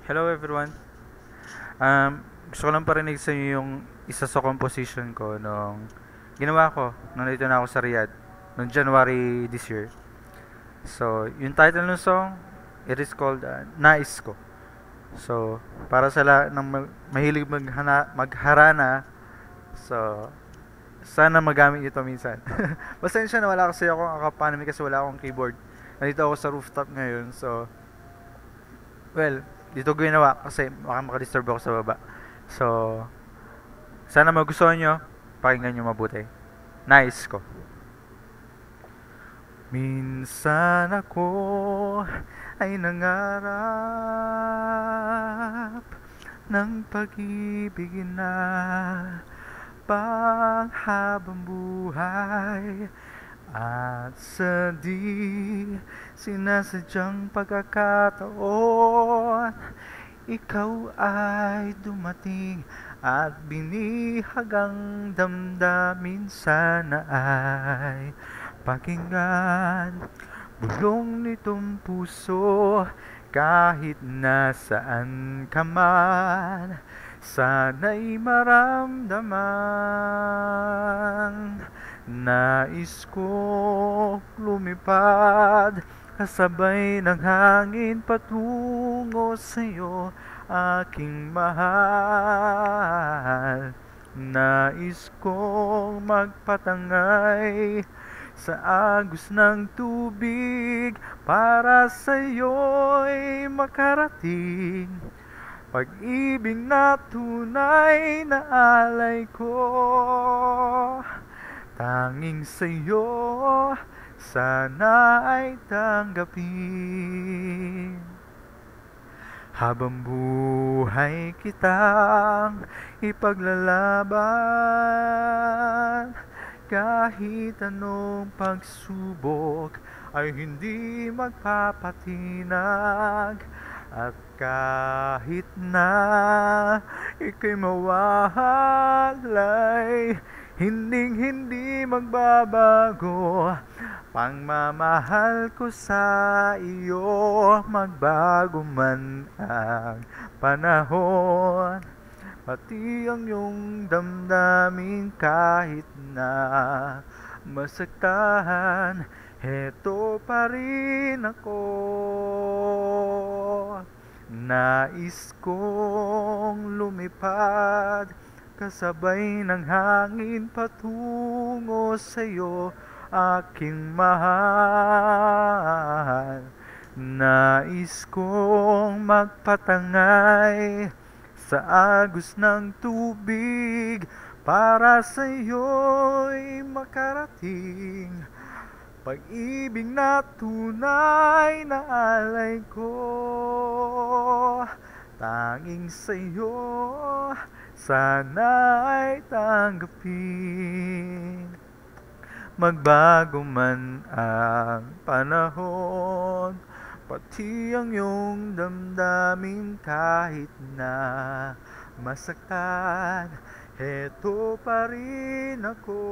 Hello everyone. Gusto ko lang parinig sa inyo yung isa sa composition ko nung ginawa ko nung nandito na ako sa Riyadh noong January this year. So, yung title ng song, it is called Nais Ko. So, para sa lahat ng mahilig magharana, so, sana magamit ito minsan. Pasensya na wala kasi ako akapanami kasi wala akong keyboard. Nandito ako sa rooftop ngayon, so, well, dito ko ginawa kasi baka makadisturb ako sa baba. So, sana magustuhan nyo. Pakinggan nyo mabuti. Nice ko. Minsan ako ay nangarap ng pag-ibig na panghabang buhay at sa di sinasadyang pagkakataon, ikaw ay dumating at binihag ang damdamin. Sana ay pakinggan bulong nitong puso kahit nasaan ka man. Sana'y maramdaman. Nais ko lumipad kasabay ng hangin patungo sa'yo, aking mahal. Nais kong magpatangay sa agos ng tubig para sa'yo'y makarating. Pag-ibig na tunay na alay ko, tanging sa'yo sana ay tanggapin. Habang buhay kitang ipaglalaban, kahit anong pagsubok ay hindi magpapatinag. At kahit na ika'y mawalay, hinding-hindi magbabago pagmamahal ko sa iyo. Magbago man ang panahon, pati ang iyong damdamin kahit na masaktan, heto pa rin ako. Nais kong lumipad kasabay ng hangin patungo sa'yo, aking mahal. Nais kong magpatangay sa agos ng tubig para sa'yo'y makarating. Pag-ibig na tunay na alay ko, tanging sa'yo sana ay tanggapin. Magbago man ang panahon, pati ang iyong damdamin kahit na masaktan, heto pa rin ako.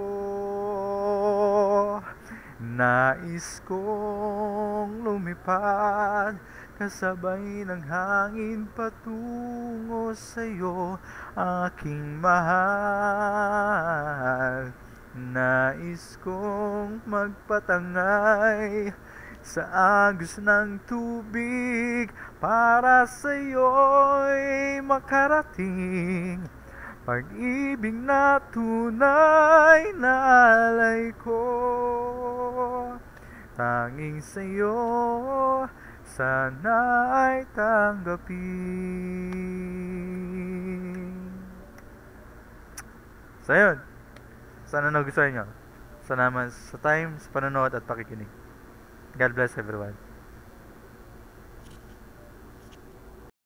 Nais kong lumipad kasabay ng hangin patungo sa'yo, aking mahal. Nais kong magpatangay sa agos ng tubig para sa'yo'y makarating. Pag-ibig na tunay na alay ko, tanging sa'yo sana ay tanggapin. So yun, sana nagustuhan nyo. Salamat sa time, sa panonood at pakikinig. God bless everyone.